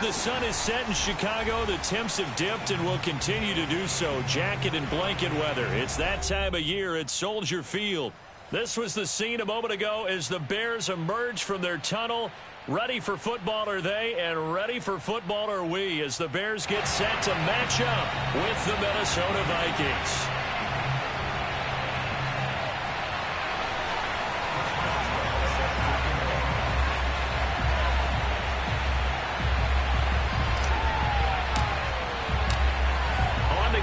the sun is set in Chicago, the temps have dipped and will continue to do so. Jacket and blanket weather. It's that time of year at Soldier Field. This was the scene a moment ago as the Bears emerge from their tunnel. Ready for football are they, and ready for football are we, as the Bears get set to match up with the Minnesota Vikings.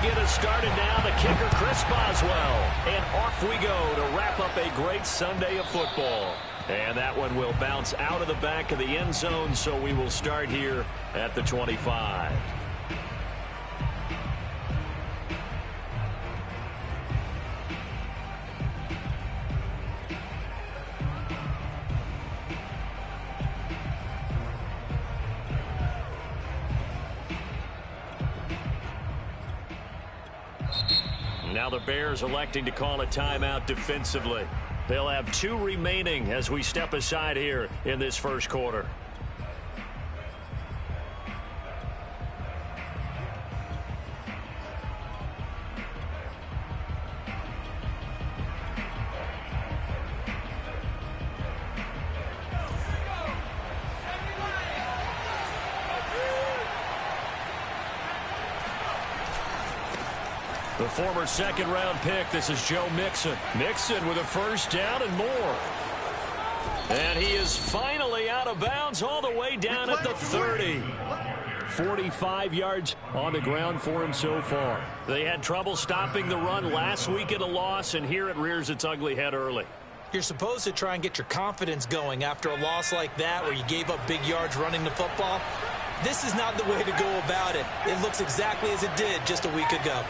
Get us started now, the kicker Chris Boswell, and off we go to wrap up a great Sunday of football. And that one will bounce out of the back of the end zone, so we will start here at the 25. Now the Bears electing to call a timeout defensively. They'll have 2 remaining as we step aside here in this first quarter. The former second-round pick, this is Joe Mixon. Mixon with a first down and more. And he is finally out of bounds all the way down at the 30. 45 yards on the ground for him so far. They had trouble stopping the run last week in a loss, and here it rears its ugly head early. You're supposed to try and get your confidence going after a loss like that where you gave up big yards running the football. This is not the way to go about it. It looks exactly as it did just a week ago.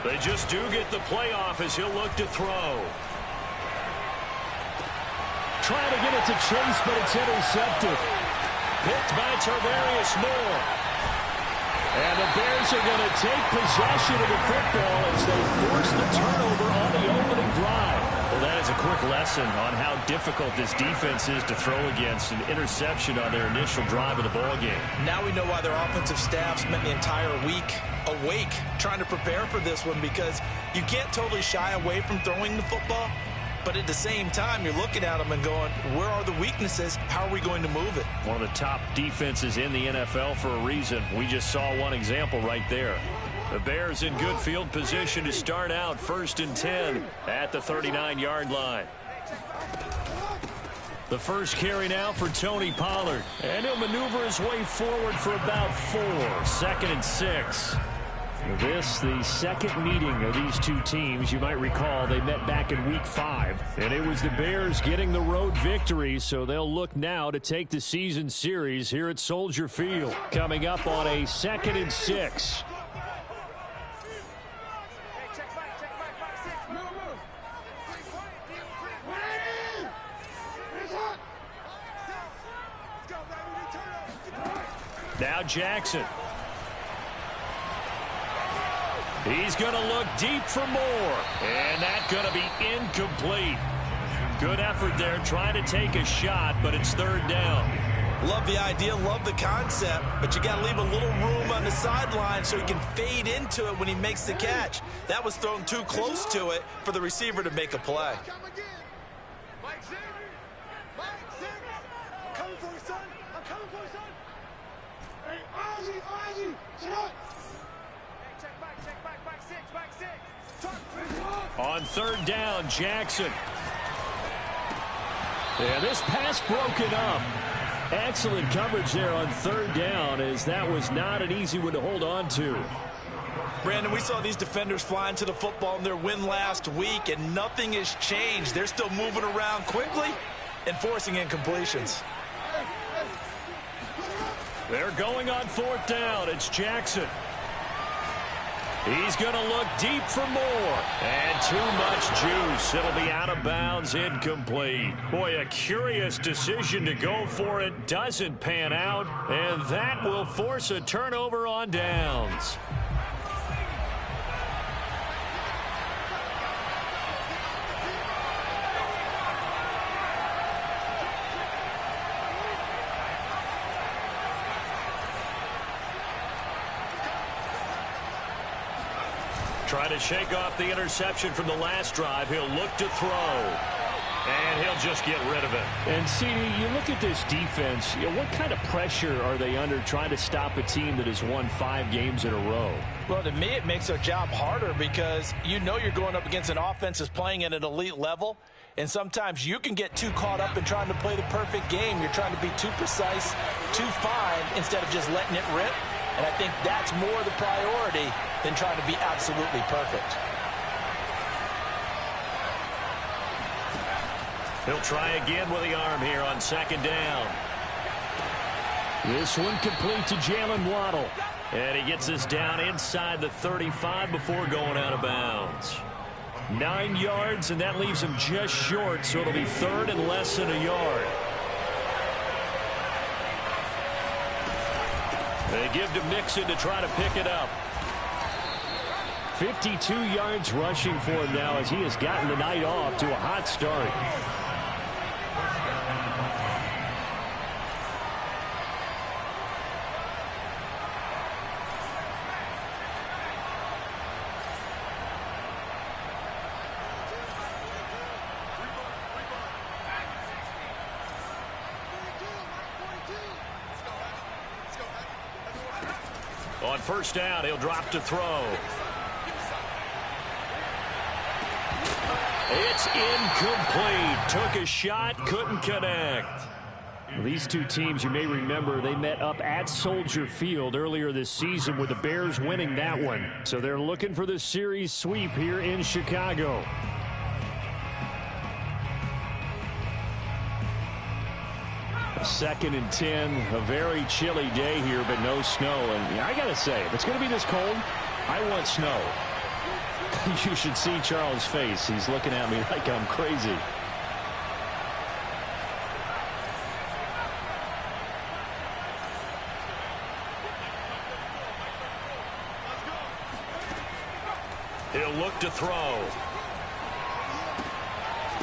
They just do get the playoff as he'll look to throw. Trying to get it to Chase, but it's intercepted. Picked by Tarvarius Moore. And the Bears are going to take possession of the football as they force the turnover on the opening drive. Well, that is a quick lesson on how difficult this defense is to throw against. An interception on their initial drive of the ballgame. Now we know why their offensive staff spent the entire week awake trying to prepare for this one, because you can't totally shy away from throwing the football, but at the same time you're looking at them and going, where are the weaknesses? How are we going to move it? One of the top defenses in the NFL for a reason. We just saw one example right there. The Bears in good field position to start out 1st and 10 at the 39-yard line. The first carry now for Tony Pollard, and he'll maneuver his way forward for about 4. 2nd and 6. This, the second meeting of these two teams. You might recall they met back in Week 5, and it was the Bears getting the road victory, so they'll look now to take the season series here at Soldier Field. Coming up on a 2nd and 6. Now Jackson. He's going to look deep for more. And that's going to be incomplete. Good effort there trying to take a shot, but it's 3rd down. Love the idea, love the concept, but you got to leave a little room on the sideline so he can fade into it when he makes the catch. That was thrown too close to it for the receiver to make a play. On 3rd down, Jackson. Yeah, this pass broken up. Excellent coverage there on 3rd down, as that was not an easy one to hold on to. Brandon, we saw these defenders flying to the football in their win last week, and nothing has changed. They're still moving around quickly and forcing incompletions. They're going on 4th down. It's Jackson. He's going to look deep for more. And too much juice. It'll be out of bounds, incomplete. Boy, a curious decision to go for it. Doesn't pan out. And that will force a turnover on downs. Try to shake off the interception from the last drive. He'll look to throw. And he'll just get rid of it. And, CD, you look at this defense, what kind of pressure are they under trying to stop a team that has won 5 games in a row? Well, to me, it makes their job harder because you know you're going up against an offense that's playing at an elite level, and sometimes you can get too caught up in trying to play the perfect game. You're trying to be too precise, too fine, instead of just letting it rip. And I think that's more the priority than trying to be absolutely perfect. He'll try again with the arm here on second down. This one complete to Jalen Waddle. And he gets us down inside the 35 before going out of bounds. 9 yards, and that leaves him just short, so it'll be third and less than a yard. They give to Mixon to try to pick it up. 52 yards rushing for him now as he has gotten the night off to a hot start. On first down, he'll drop to throw. It's incomplete. Took a shot, couldn't connect. These two teams, you may remember, they met up at Soldier Field earlier this season with the Bears winning that one. So they're looking for the series sweep here in Chicago. Second and 10, a very chilly day here, but no snow. And I got to say, if it's going to be this cold, I want snow. You should see Charles' face. He's looking at me like I'm crazy. He'll look to throw.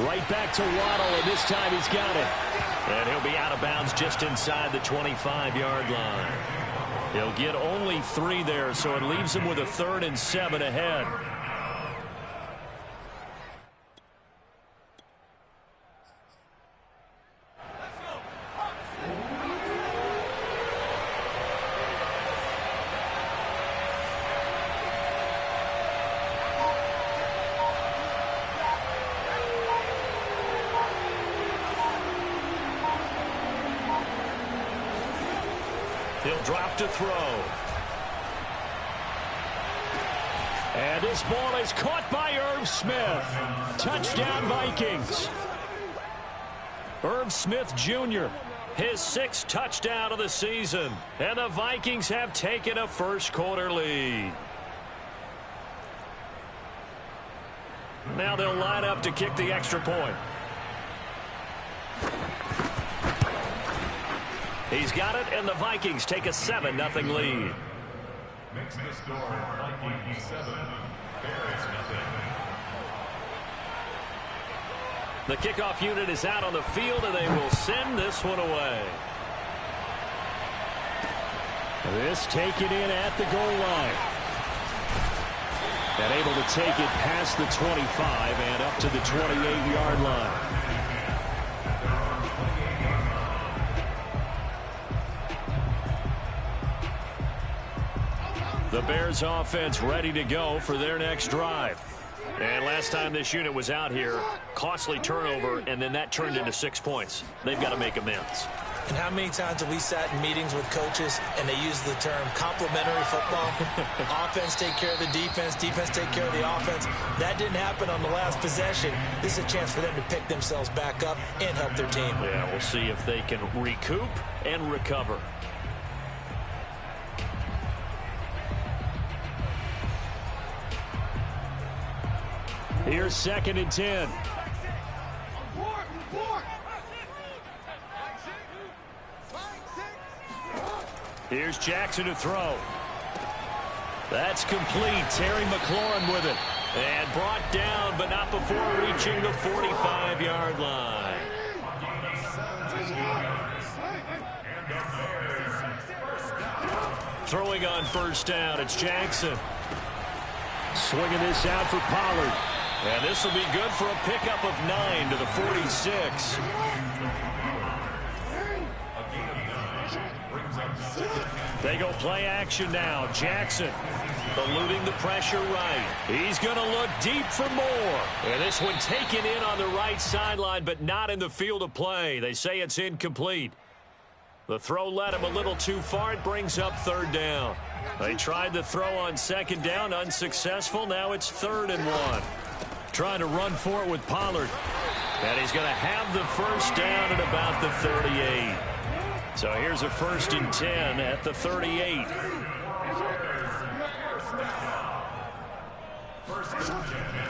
Right back to Waddle, and this time he's got it. And he'll be out of bounds just inside the 25-yard line. He'll get only 3 there, so it leaves him with a 3rd and 7 ahead. He'll drop to throw. And this ball is caught by Irv Smith. Touchdown, Vikings. Irv Smith Jr., his 6th touchdown of the season. And the Vikings have taken a first-quarter lead. Now they'll line up to kick the extra point. He's got it, and the Vikings take a 7-0 lead. Makes the score Vikings 7, Bears 0. The kickoff unit is out on the field, and they will send this one away. This taken in at the goal line. And able to take it past the 25 and up to the 28-yard line. The Bears offense ready to go for their next drive. And last time this unit was out here, costly turnover, and then that turned into 6 points. They've got to make amends. And how many times have we sat in meetings with coaches and they use the term complementary football? Offense take care of the defense, defense take care of the offense. That didn't happen on the last possession. This is a chance for them to pick themselves back up and help their team. Yeah, we'll see if they can recoup and recover. Here's 2nd and 10. Here's Jackson to throw. That's complete. Terry McLaurin with it. And brought down, but not before reaching the 45-yard line. Throwing on first down, it's Jackson. Swinging this out for Pollard. And this will be good for a pickup of 9 to the 46. They go play action now. Jackson eluding the pressure right. He's going to look deep for more. And this one taken in on the right sideline, but not in the field of play. They say it's incomplete. The throw led him a little too far. It brings up 3rd down. They tried the throw on 2nd down, unsuccessful. Now it's 3rd and 1. Trying to run for it with Pollard. And he's going to have the 1st down at about the 38. So here's a 1st and 10 at the 38.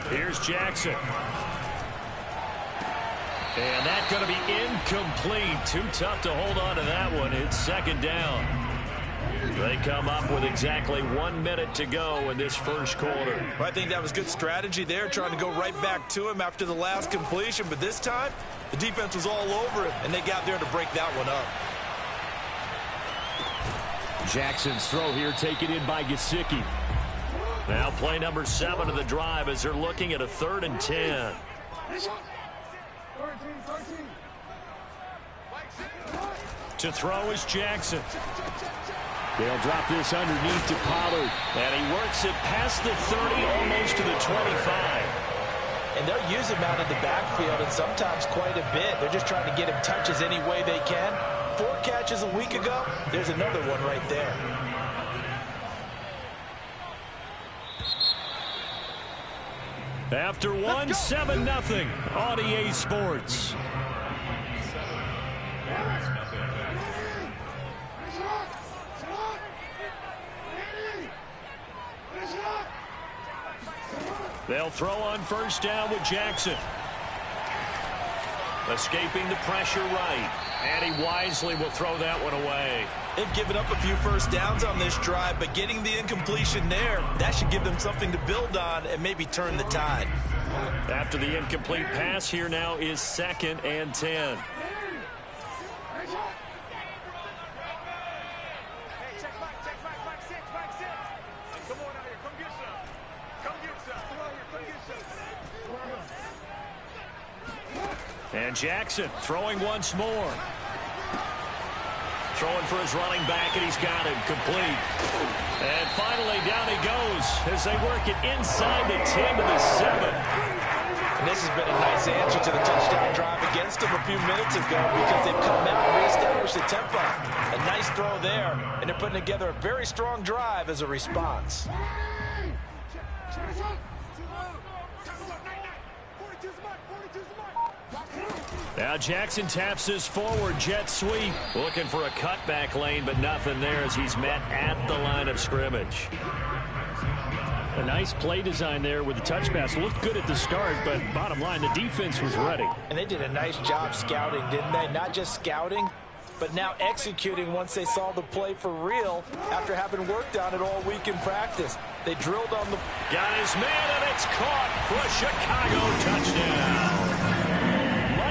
Here's Jackson. And that's going to be incomplete. Too tough to hold on to that one. It's 2nd down. They come up with exactly 1 minute to go in this 1st quarter. Well, I think that was good strategy there, trying to go right back to him after the last completion. But this time, the defense was all over it, and they got there to break that one up. Jackson's throw here taken in by Gesicki. Now play number 7 of the drive as they're looking at a 3rd and 10. To throw is Jackson. They'll drop this underneath to Pollard. And he works it past the 30, almost to the 25. And they'll use him out in the backfield, and sometimes quite a bit. They're just trying to get him touches any way they can. 4 catches a week ago. There's another one right there. After 1, 7-0 on EA Sports. They'll throw on 1st down with Jackson. Escaping the pressure right. And he wisely will throw that one away. They've given up a few 1st downs on this drive, but getting the incompletion there, that should give them something to build on and maybe turn the tide. After the incomplete pass, here now is 2nd and 10. And Jackson throwing once more. Throwing for his running back, and he's got it complete. And finally, down he goes as they work it inside the 10 to the 7. And this has been a nice answer to the touchdown drive against them a few minutes ago, because they've come out and reestablished the tempo. A nice throw there, and they're putting together a very strong drive as a response. Now Jackson taps his forward jet sweep. Looking for a cutback lane, but nothing there as he's met at the line of scrimmage. A nice play design there with the touch pass. Looked good at the start, but bottom line, the defense was ready. And they did a nice job scouting, didn't they? Not just scouting, but now executing once they saw the play for real after having worked on it all week in practice. They drilled on the... Got his man, and it's caught for a Chicago touchdown.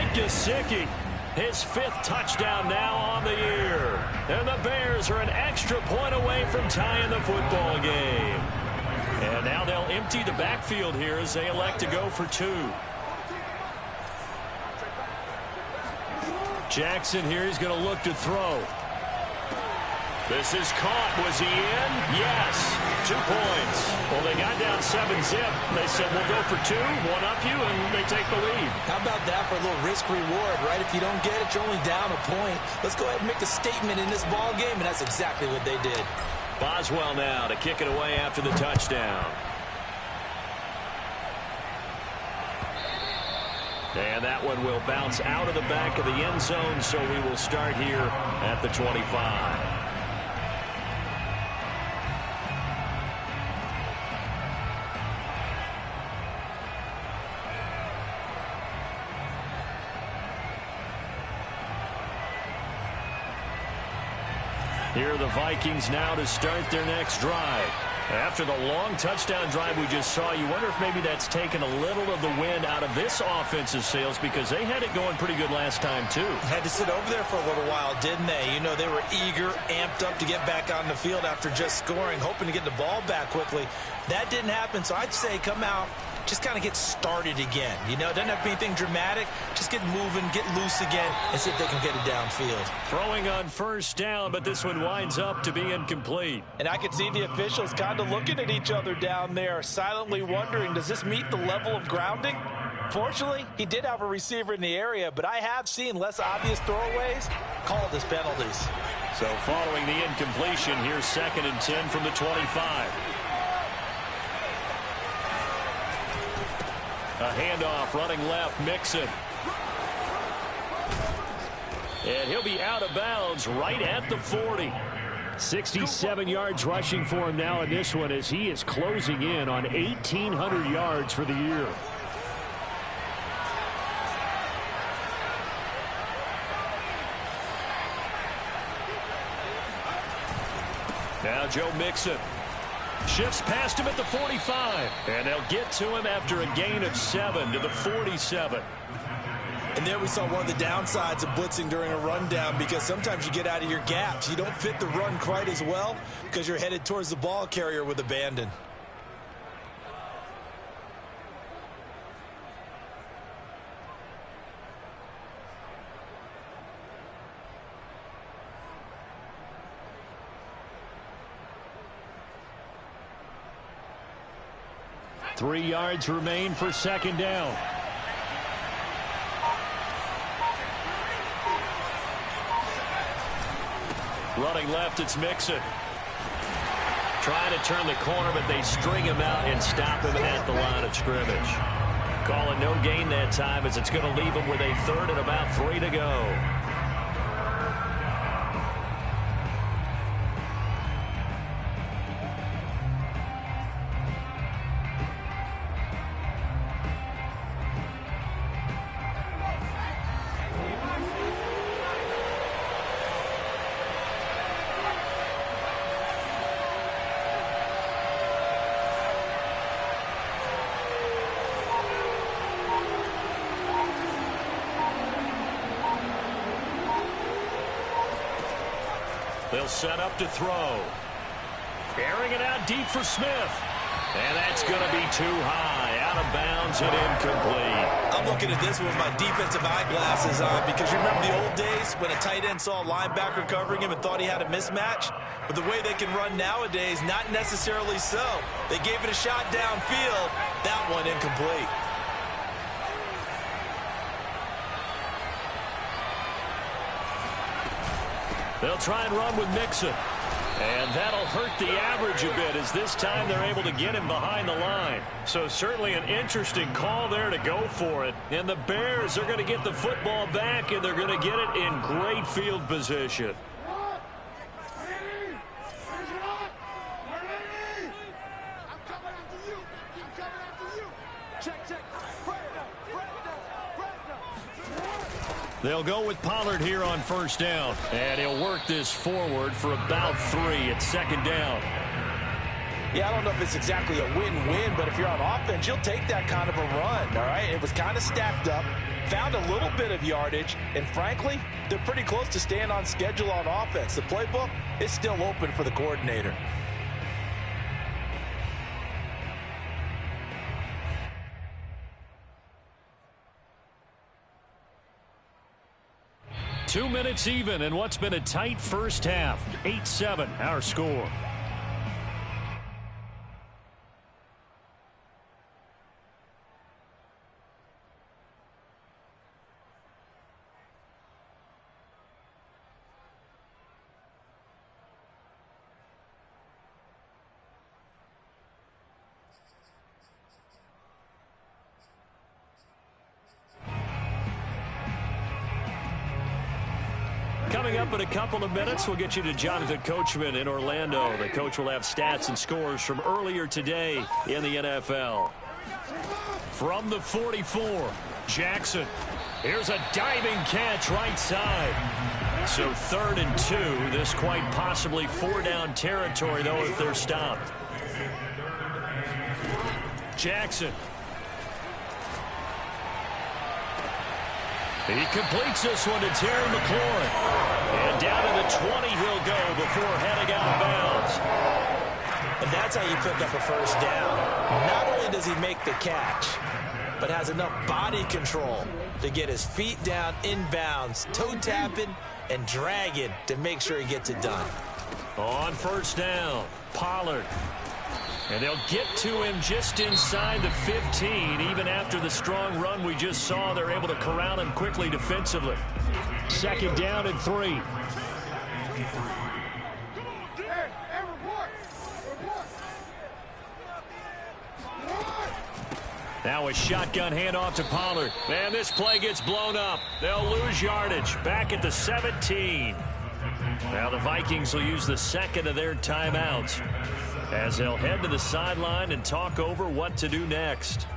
Gesicki, his 5th touchdown now on the year. And the Bears are an extra point away from tying the football game. And now they'll empty the backfield here as they elect to go for 2. Jackson here is going to look to throw. This is caught. Was he in? Yes. 2 points. Well, they got down 7-zip. They said, we'll go for 2, one up you, and they take the lead. How about that for a little risk-reward, right? If you don't get it, you're only down a point. Let's go ahead and make a statement in this ball game, and that's exactly what they did. Boswell now to kick it away after the touchdown. And that one will bounce out of the back of the end zone, so we will start here at the 25. Here are the Vikings now to start their next drive. After the long touchdown drive we just saw, you wonder if maybe that's taken a little of the wind out of this offensive sails, because they had it going pretty good last time, too. Had to sit over there for a little while, didn't they? You know, they were eager, amped up to get back on the field after just scoring, hoping to get the ball back quickly. That didn't happen, so I'd say come out, just kind of get started again. You know, it doesn't have to be anything dramatic. Just get moving, get loose again, and see if they can get it downfield. Throwing on first down, but this one winds up to be incomplete. And I could see the officials kind of looking at each other down there, silently wondering, does this meet the level of grounding? Fortunately, he did have a receiver in the area, but I have seen less obvious throwaways called as penalties. So following the incompletion, here's 2nd and 10 from the 25. A handoff running left, Mixon. And he'll be out of bounds right at the 40. 67 yards rushing for him now in this one as he is closing in on 1,800 yards for the year. Now Joe Mixon. Shifts past him at the 45. And they'll get to him after a gain of 7 to the 47. And there we saw one of the downsides of blitzing during a rundown, because sometimes you get out of your gaps. You don't fit the run quite as well because you're headed towards the ball carrier with abandon. Three yards remain for 2nd down. Running left, it's Mixon. Trying to turn the corner, but they string him out and stop him at the line of scrimmage. Calling no gain that time, as it's going to leave him with a 3rd and about 3 to go. They'll set up to throw. Airing it out deep for Smith. And that's going to be too high. Out of bounds and incomplete. I'm looking at this with my defensive eyeglasses on, because you remember the old days when a tight end saw a linebacker covering him and thought he had a mismatch? But the way they can run nowadays, not necessarily so. They gave it a shot downfield. That one incomplete. They'll try and run with Mixon. And that'll hurt the average a bit, as this time they're able to get him behind the line. So certainly an interesting call there to go for it. And the Bears are going to get the football back, and they're going to get it in great field position. They'll go with Pollard here on first down. And he'll work this forward for about 3 at 2nd down. Yeah, I don't know if it's exactly a win-win, but if you're on offense, you'll take that kind of a run, all right? It was kind of stacked up, found a little bit of yardage, and frankly, they're pretty close to staying on schedule on offense. The playbook is still open for the coordinator. Two minutes even in what's been a tight first half. 8-7, our score. Coming up in a couple of minutes, we'll get you to Jonathan Coachman in Orlando. The coach will have stats and scores from earlier today in the NFL. From the 44, Jackson. Here's a diving catch right side. So 3rd and 2. This quite possibly 4-down territory, though, if they're stopped. Jackson. He completes this one to Terry McLaurin. And down to the 20 he'll go before heading out of bounds. And that's how you pick up a first down. Not only does he make the catch, but has enough body control to get his feet down inbounds, toe tapping and dragging to make sure he gets it done. On first down, Pollard. And they'll get to him just inside the 15. Even after the strong run we just saw, they're able to corral him quickly defensively. Second down and 3. Now a shotgun handoff to Pollard. And this play gets blown up. They'll lose yardage. Back at the 17. Now the Vikings will use the second of their timeouts as they'll head to the sideline and talk over what to do next.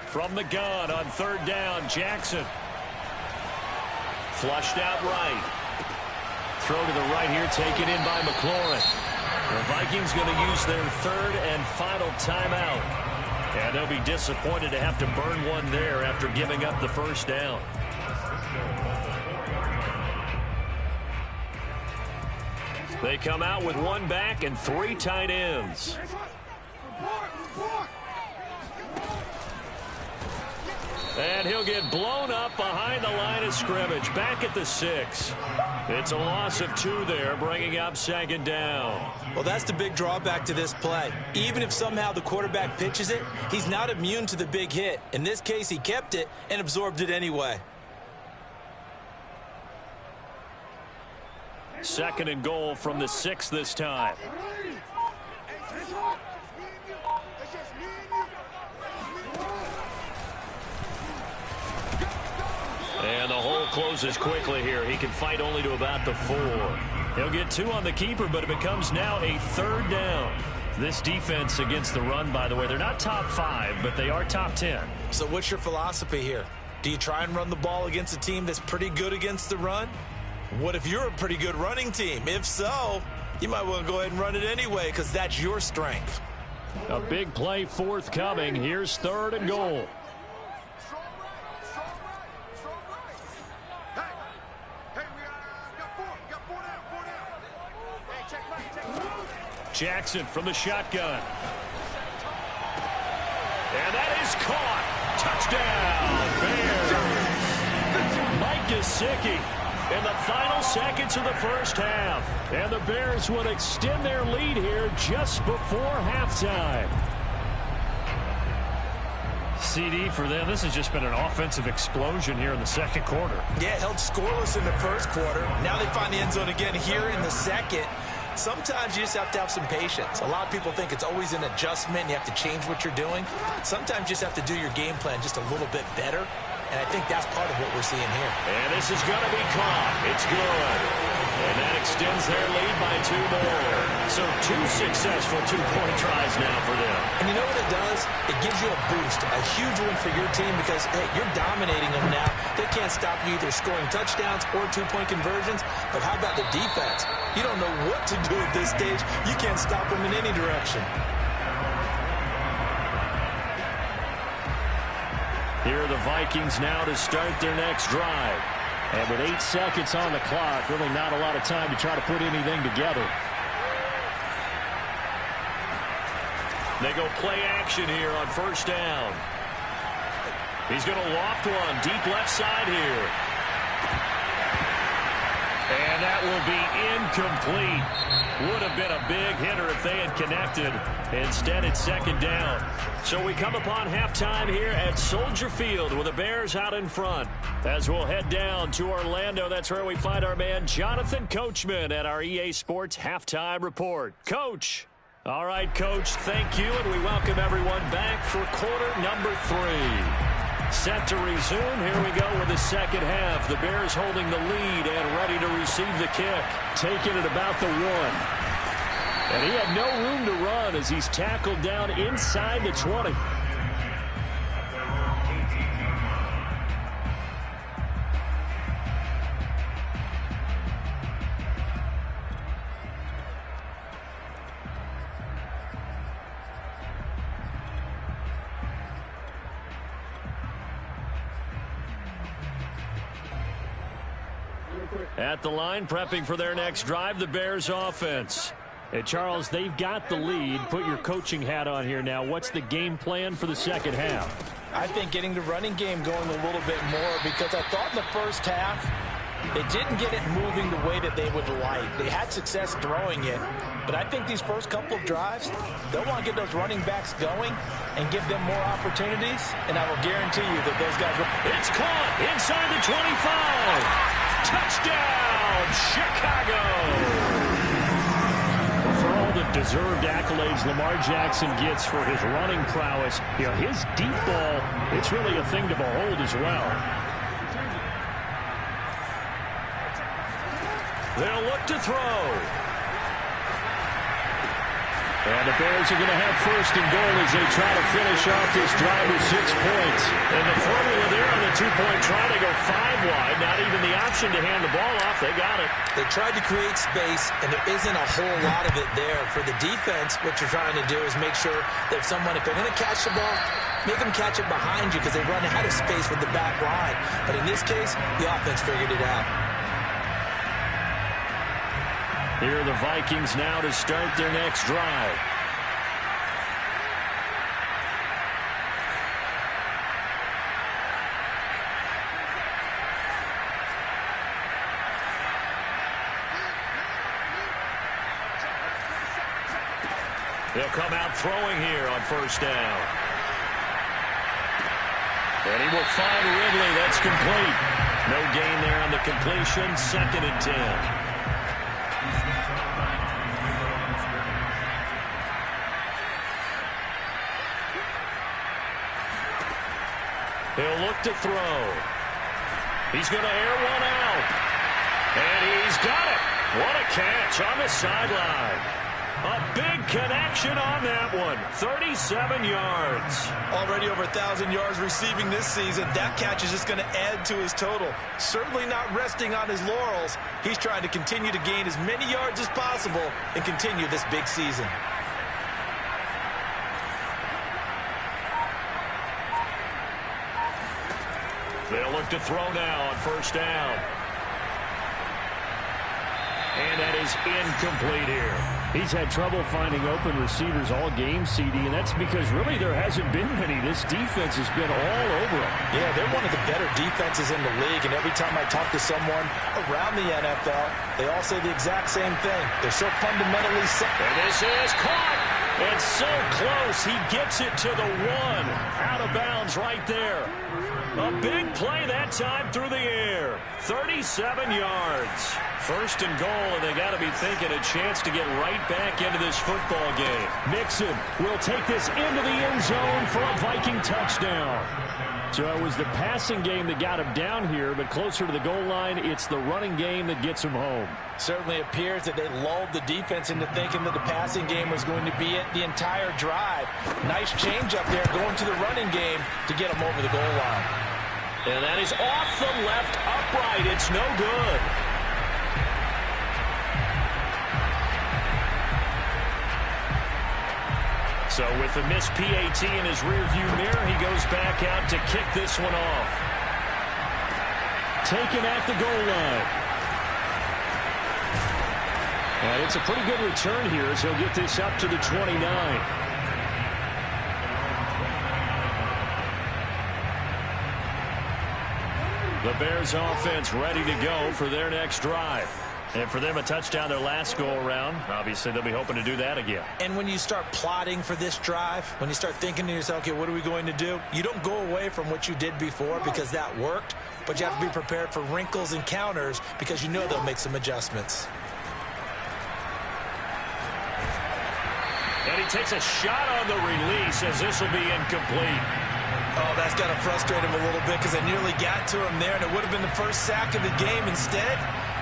From the gun on third down, Jackson. Flushed out right. Throw to the right here, taken in by McLaurin. The Vikings going to use their third and final timeout. And they'll be disappointed to have to burn one there after giving up the first down. They come out with one back and 3 tight ends. And he'll get blown up behind the line of scrimmage. Back at the 6. It's a loss of 2 there, bringing up second down. Well, that's the big drawback to this play. Even if somehow the quarterback pitches it, he's not immune to the big hit. In this case, he kept it and absorbed it anyway. Second and goal from the 6 this time. And the hole closes quickly here. He can fight only to about the 4. He'll get 2 on the keeper, but it becomes now a third down. This defense against the run, by the way, they're not top 5, but they are top 10. So what's your philosophy here? Do you try and run the ball against a team that's pretty good against the run? What if you're a pretty good running team? If so, you might want to go ahead and run it anyway because that's your strength. A big play forthcoming. Here's third and goal. Jackson from the shotgun. And that is caught. Touchdown, Bears. Mike Gesicki in the final seconds of the first half. And the Bears would extend their lead here just before halftime. CD for them. This has just been an offensive explosion here in the second quarter. Yeah, held scoreless in the first quarter. Now they find the end zone again here in the second. Sometimes you just have to have some patience. A lot of people think it's always an adjustment. You have to change what you're doing. Sometimes you just have to do your game plan just a little bit better. And I think that's part of what we're seeing here. And this is going to be caught. It's good. And that extends their lead by 2 more. So 2 successful 2-point tries now for them. And you know what it does? It gives you a boost, a huge one for your team because, hey, you're dominating them now. They can't stop you either scoring touchdowns or 2-point conversions. But how about the defense? You don't know what to do at this stage. You can't stop them in any direction. Here are the Vikings now to start their next drive. And with 8 seconds on the clock, really not a lot of time to try to put anything together. They go play action here on first down. He's going to loft one deep left side here. And that will be incomplete. Would have been a big hitter if they had connected. Instead, it's second down. So we come upon halftime here at Soldier Field with the Bears out in front. As we'll head down to Orlando, that's where we find our man Jonathan Coachman at our EA Sports Halftime Report. Coach. All right, Coach, thank you, and we welcome everyone back for quarter number 3. Set to resume. Here we go with the second half. The Bears holding the lead and ready to receive the kick. Taking it about the 1. And he had no room to run as he's tackled down inside the 20. At the line, prepping for their next drive, the Bears offense. And Charles, they've got the lead. Put your coaching hat on here now. What's the game plan for the second half? I think getting the running game going a little bit more, because I thought in the first half they didn't get it moving the way that they would like. They had success throwing it, but I think these first couple of drives, they'll want to get those running backs going and give them more opportunities, and I will guarantee you that those guys will. It's caught inside the 25. Touchdown, Chicago! For all the deserved accolades Lamar Jackson gets for his running prowess, you know, his deep ball, it's really a thing to behold as well. They'll look to throw. And the Bears are going to have first and goal as they try to finish off this drive with 6 points. And the formula there on the two-point try to go 5 wide. Not even the option to hand the ball off. They got it. They tried to create space, and there isn't a whole lot of it there. For the defense, what you're trying to do is make sure that if they're going to catch the ball, make them catch it behind you because they run out of space with the back line. But in this case, the offense figured it out. Here are the Vikings now to start their next drive. They'll come out throwing here on first down. And he will find Ridley. That's complete. No gain there on the completion. 2nd and 10. He'll look to throw. He's going to air one out. And he's got it. What a catch on the sideline. A big connection on that one. 37 yards. Already over 1,000 yards receiving this season. That catch is just going to add to his total. Certainly not resting on his laurels. He's trying to continue to gain as many yards as possible and continue this big season. They'll look to throw now on first down. And that is incomplete here. He's had trouble finding open receivers all game, CD, and that's because really there hasn't been many. This defense has been all over them. Yeah, they're one of the better defenses in the league, and every time I talk to someone around the NFL, they all say the exact same thing. They're so fundamentally sound. And this is caught. It's so close. He gets it to the 1. Out of bounds right there. A big play that time through the air. 37 yards. First and goal, and they got to be thinking a chance to get right back into this football game. Mixon will take this into the end zone for a Viking touchdown. So it was the passing game that got him down here, but closer to the goal line, it's the running game that gets him home. Certainly appears that they lulled the defense into thinking that the passing game was going to be it the entire drive. Nice change up there going to the running game to get him over the goal line. And that is off the left upright. It's no good. So with the missed PAT in his rearview mirror, he goes back out to kick this one off. Taken at the goal line. And it's a pretty good return here as he'll get this up to the 29. The Bears offense ready to go for their next drive. And for them, a touchdown their last go-around. Obviously, they'll be hoping to do that again. And when you start plotting for this drive, when you start thinking to yourself, okay, what are we going to do? You don't go away from what you did before because that worked, but you have to be prepared for wrinkles and counters because you know they'll make some adjustments. And he takes a shot on the release as this will be incomplete. Oh, that's got to frustrate him a little bit because they nearly got to him there, and it would have been the first sack of the game. Instead,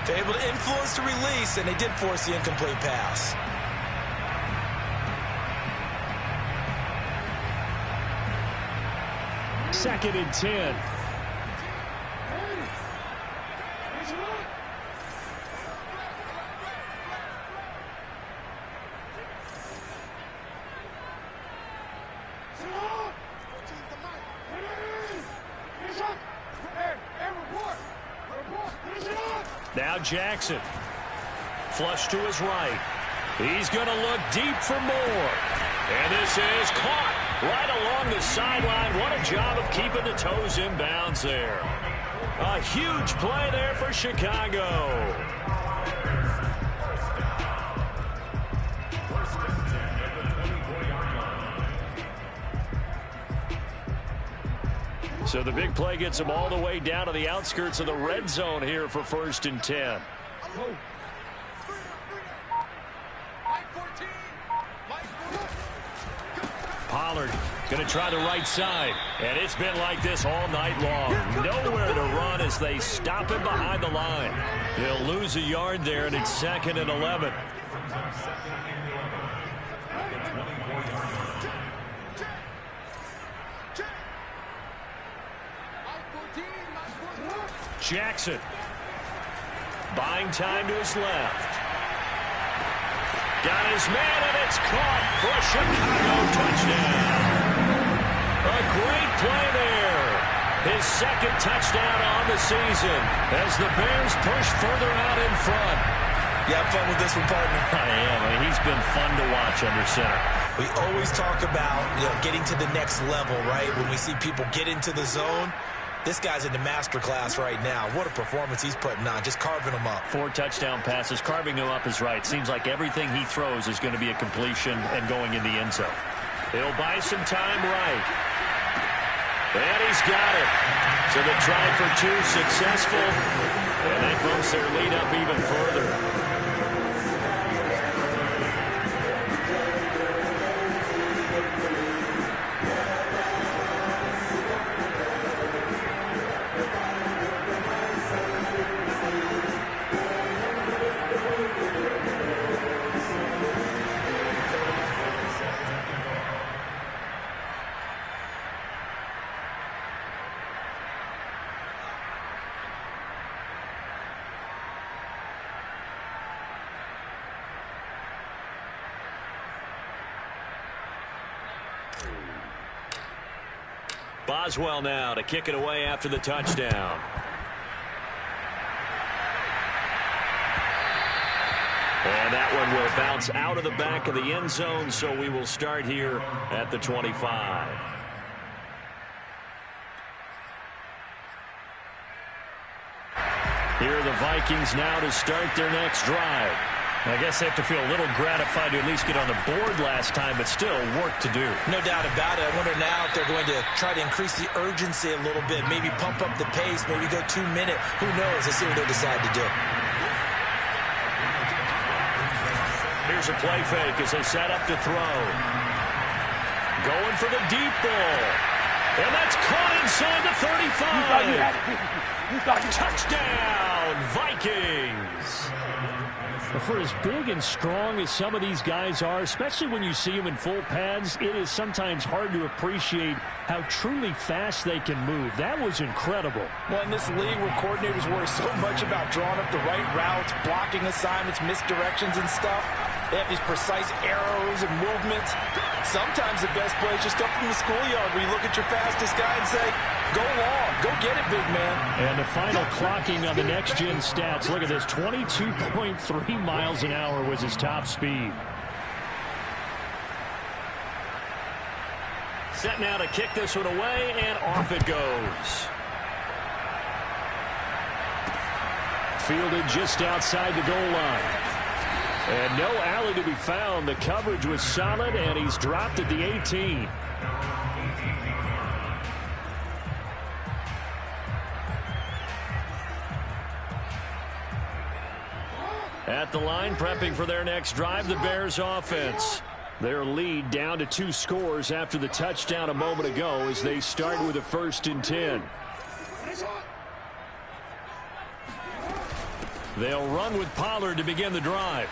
they're able to influence the release, and they did force the incomplete pass. Second and 10. Now Now Jackson. Flush to his right. He's going to look deep for more. And this is caught right along the sideline. What a job of keeping the toes in bounds there. A huge play there for Chicago. So the big play gets them all the way down to the outskirts of the red zone here for 1st and 10. Pollard going to try the right side. And it's been like this all night long. Nowhere to run as they stop him behind the line. He'll lose a yard there, and it's 2nd and 11. Jackson. Buying time to his left. Got his man, and it's caught for a Chicago touchdown. A great play there. His 2nd touchdown on the season as the Bears push further out in front. You have fun with this one, partner? I am. I mean, he's been fun to watch under center. We always talk about, getting to the next level, right? When we see people get into the zone, this guy's in the master class right now. What a performance he's putting on, just carving them up. 4 touchdown passes. Carving him up is right. Seems like everything he throws is going to be a completion and going in the end zone. He'll buy some time right. And he's got it. So the try for 2 successful. And that bumps their lead up even further. Boswell now to kick it away after the touchdown. And that one will bounce out of the back of the end zone, so we will start here at the 25. Here are the Vikings now to start their next drive. I guess they have to feel a little gratified to at least get on the board last time, but still work to do. No doubt about it. I wonder now if they're going to try to increase the urgency a little bit, maybe pump up the pace, maybe go 2 minute. Who knows? Let's see what they decide to do. Here's a play fake as they set up to throw. Going for the deep ball. And that's caught inside the 35. Touchdown, Vikings. For as big and strong as some of these guys are, especially when you see them in full pads, it is sometimes hard to appreciate how truly fast they can move. That was incredible. Well, in this league where coordinators worry so much about drawing up the right routes, blocking assignments, misdirections and stuff, they have these precise arrows and movements. Sometimes the best play is just up from the schoolyard where you look at your fastest guy and say, go long, go get it, big man. And the final clocking on the next-gen stats. Look at this, 22.3 miles an hour was his top speed. Set now to kick this one away, and off it goes. Fielded just outside the goal line. And no alley to be found. The coverage was solid, and he's dropped at the 18. At the line, prepping for their next drive, the Bears offense. Their lead down to 2 scores after the touchdown a moment ago as they start with a 1st and 10. They'll run with Pollard to begin the drive.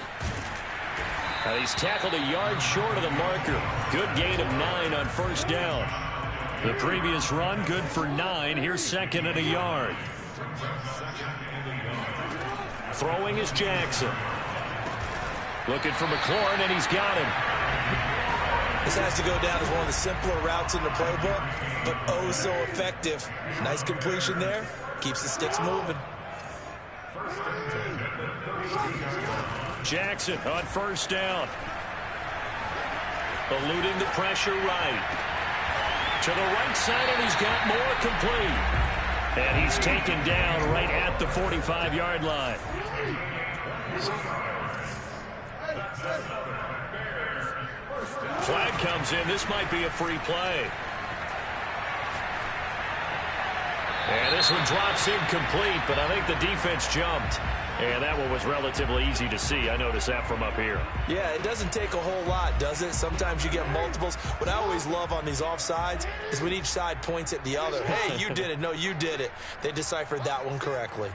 He's tackled a yard short of the marker. Good gain of 9 on 1st down. The previous run, good for 9. Here's 2nd and a yard. Throwing is Jackson. Looking for McLaurin, and he's got him. This has to go down as one of the simpler routes in the playbook, but oh so effective. Nice completion there. Keeps the sticks moving. 1st and 10. Jackson on first down. Eluding the pressure right. To the right side, and he's got more complete. And he's taken down right at the 45-yard line. Flag comes in. This might be a free play. And this one drops incomplete, but I think the defense jumped. And that one was relatively easy to see. I noticed that from up here. Yeah, it doesn't take a whole lot, does it? Sometimes you get multiples. What I always love on these offsides is when each side points at the other. Hey, you did it. No, you did it. They deciphered that one correctly.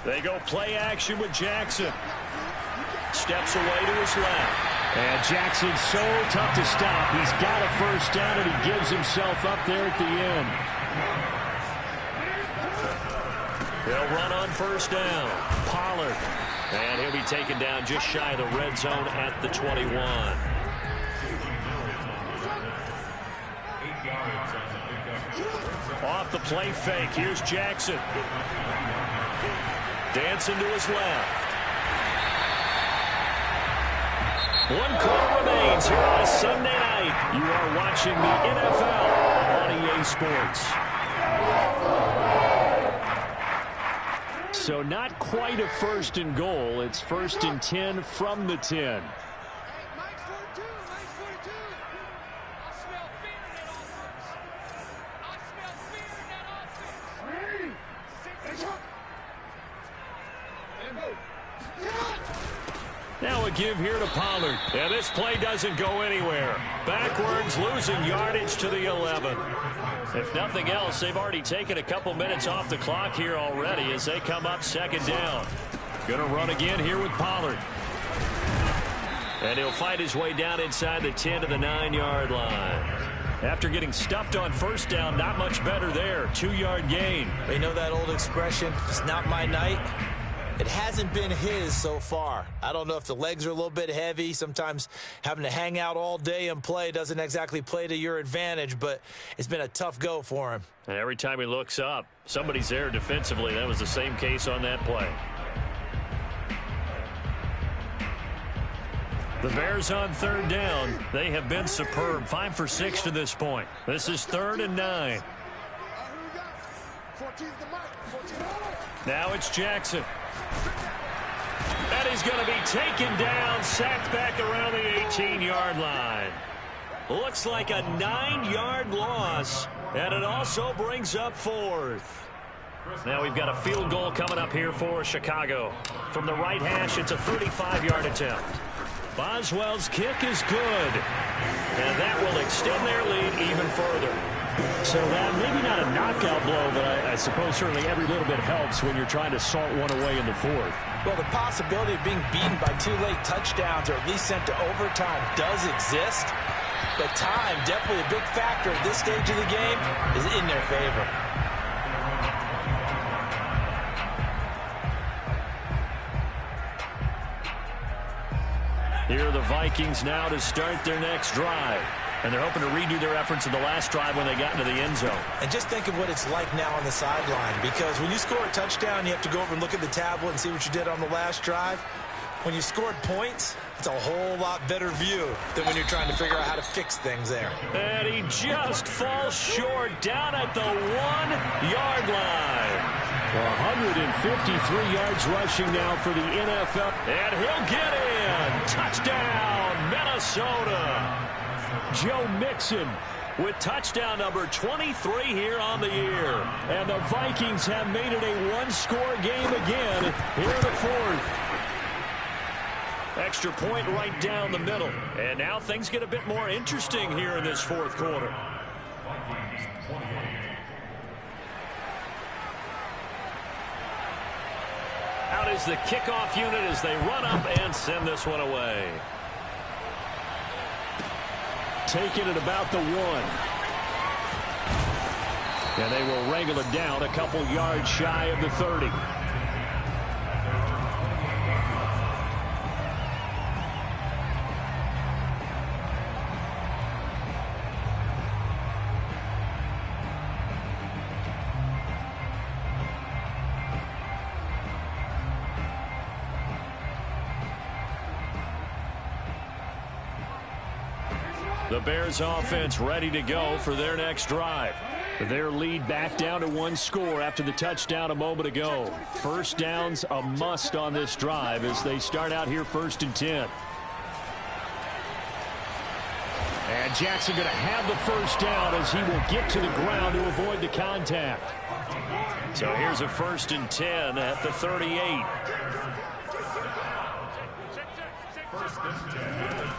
They go play action with Jackson. Steps away to his left. And Jackson's so tough to stop. He's got a first down, and he gives himself up there at the end. He'll run on first down. Pollard. And he'll be taken down just shy of the red zone at the 21. Off the play fake. Here's Jackson. Dancing to his left. 1 quarter remains here on a Sunday night. You are watching the NFL on EA Sports. So not quite a first and goal. It's 1st and 10 from the 10. Now a give here to Pollard. And this play doesn't go anywhere. Backwards, losing yardage to the 11. If nothing else, they've already taken a couple minutes off the clock here already as they come up 2nd down. Gonna run again here with Pollard. And he'll fight his way down inside the 10 to the 9-yard line. After getting stuffed on first down, not much better there. 2-yard gain. You know that old expression, it's not my night? It hasn't been his so far. I don't know if the legs are a little bit heavy. Sometimes having to hang out all day and play doesn't exactly play to your advantage, but it's been a tough go for him. And every time he looks up, somebody's there defensively. That was the same case on that play. The Bears on 3rd down. They have been superb. 5 for 6 to this point. This is 3rd and 9. Now it's Jackson. And he's going to be taken down, sacked back around the 18-yard line. Looks like a 9-yard loss, and it also brings up 4th. Now we've got a field goal coming up here for Chicago. From the right hash, it's a 35-yard attempt. Boswell's kick is good, and that will extend their lead even further. So that maybe not a knockout blow, but I suppose certainly every little bit helps when you're trying to salt one away in the 4th. Well, the possibility of being beaten by 2 late touchdowns or at least sent to overtime does exist. But time, definitely a big factor at this stage of the game, is in their favor. Here are the Vikings now to start their next drive. And they're hoping to redo their efforts in the last drive when they got into the end zone. And just think of what it's like now on the sideline, because when you score a touchdown, you have to go over and look at the tablet and see what you did on the last drive. When you scored points, it's a whole lot better view than when you're trying to figure out how to fix things there. And he just falls short down at the 1-yard line. 153 yards rushing now for the NFL. And he'll get in. Touchdown, Minnesota. Joe Mixon with touchdown number 23 here on the year. And the Vikings have made it a one-score game again here in the 4th. Extra point right down the middle. And now things get a bit more interesting here in this 4th quarter. Out is the kickoff unit as they run up and send this one away. Taking it about the 1. And they will wrangle it down a couple yards shy of the 30. The Bears offense ready to go for their next drive. Their lead back down to one score after the touchdown a moment ago. First down's a must on this drive as they start out here 1st and 10. And Jackson going to have the first down as he will get to the ground to avoid the contact. So here's a 1st and 10 at the 38.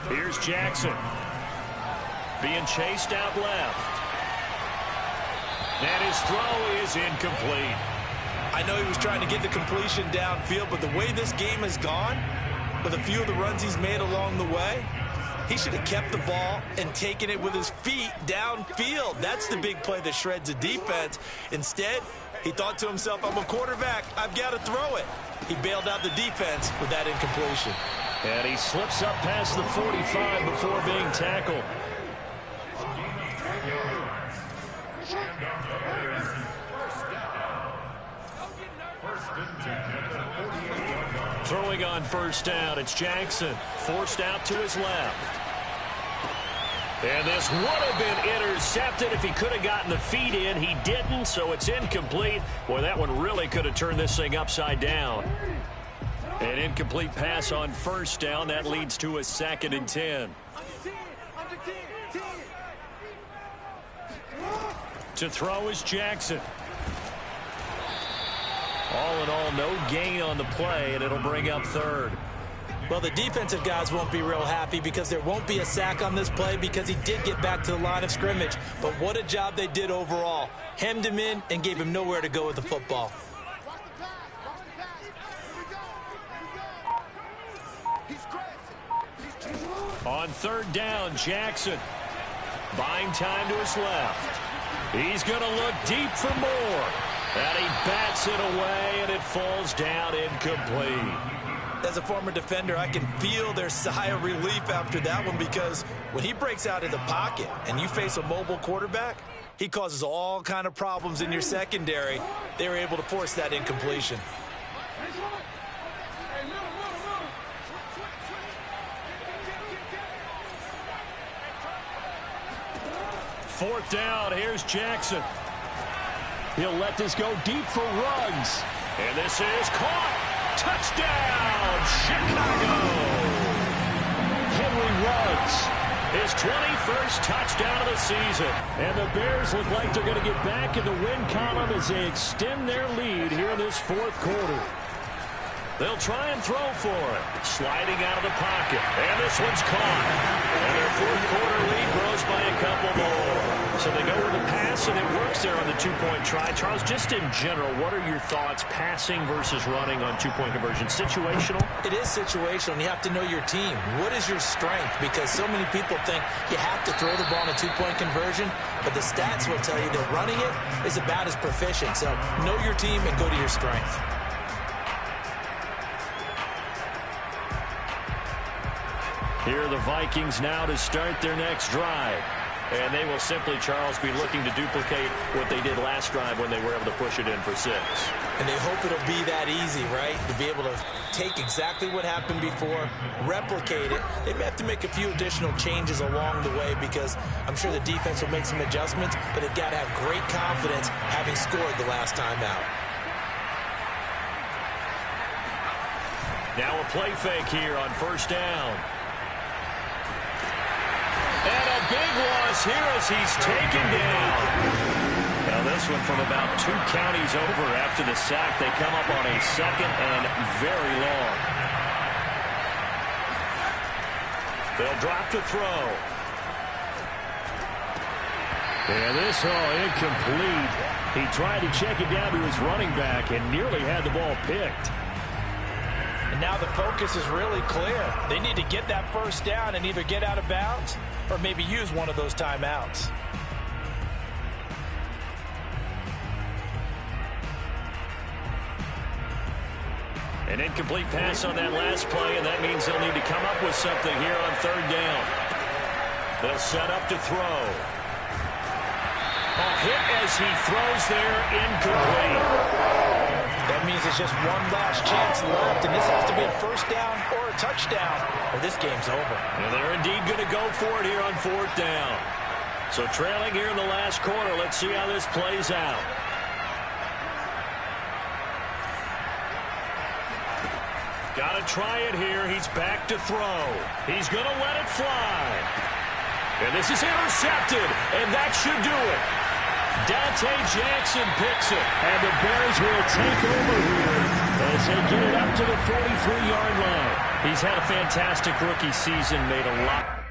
Here's Jackson. Being chased out left. And his throw is incomplete. I know he was trying to get the completion downfield, but the way this game has gone, with a few of the runs he's made along the way, he should have kept the ball and taken it with his feet downfield. That's the big play that shreds the defense. Instead, he thought to himself, I'm a quarterback, I've got to throw it. He bailed out the defense with that incompletion. And he slips up past the 45 before being tackled. Throwing on first down, it's Jackson. Forced out to his left. And this would have been intercepted if he could have gotten the feet in. He didn't, so it's incomplete. Boy, that one really could have turned this thing upside down. An incomplete pass on first down. That leads to a 2nd and 10. To throw is Jackson. All in all, no gain on the play, and it'll bring up 3rd. Well, the defensive guys won't be real happy because there won't be a sack on this play because he did get back to the line of scrimmage. But what a job they did overall. Hemmed him in and gave him nowhere to go with the football. On 3rd down, Jackson. Buying time to his left. He's going to look deep for more. And he bats it away, and it falls down incomplete. As a former defender, I can feel their sigh of relief after that one because when he breaks out of the pocket and you face a mobile quarterback, he causes all kind of problems in your secondary. They were able to force that incompletion. Fourth down, here's Jackson. He'll let this go deep for Ruggs. And this is caught. Touchdown, Chicago. Henry Ruggs, his 21st touchdown of the season. And the Bears look like they're going to get back in the win column as they extend their lead here in this 4th quarter. They'll try and throw for it. Sliding out of the pocket. And this one's caught. And their 4th quarter lead grows by a couple more. So they go with the pass, and it works there on the 2-point try. Charles, just in general, what are your thoughts passing versus running on 2-point conversion? Situational? It is situational, and you have to know your team. What is your strength? Because so many people think you have to throw the ball in a 2-point conversion, but the stats will tell you that running it is about as proficient. So know your team and go to your strength. Here are the Vikings now to start their next drive. And they will simply, Charles, be looking to duplicate what they did last drive when they were able to push it in for 6. And they hope it'll be that easy, right? To be able to take exactly what happened before, replicate it. They may have to make a few additional changes along the way because I'm sure the defense will make some adjustments, but they've got to have great confidence having scored the last time out. Now a play fake here on first down. And a big loss here as he's taken down. Now this one from about 2 counties over after the sack. They come up on a 2nd and very long. They'll drop to throw. And this, incomplete. He tried to check it down to his running back and nearly had the ball picked. And now the focus is really clear. They need to get that first down and either get out of bounds or maybe use one of those timeouts. An incomplete pass on that last play, and that means they'll need to come up with something here on 3rd down. They'll set up to throw. A hit as he throws there, incomplete. That means there's just one last chance left, and this has to be a first down or a touchdown, or this game's over. And they're indeed going to go for it here on fourth down. So trailing here in the last quarter. Let's see how this plays out. Got to try it here. He's back to throw. He's going to let it fly. And this is intercepted, and that should do it. Dante Jackson picks it. And the Bears will take over here as they get it up to the 43-yard line. He's had a fantastic rookie season, made a lot.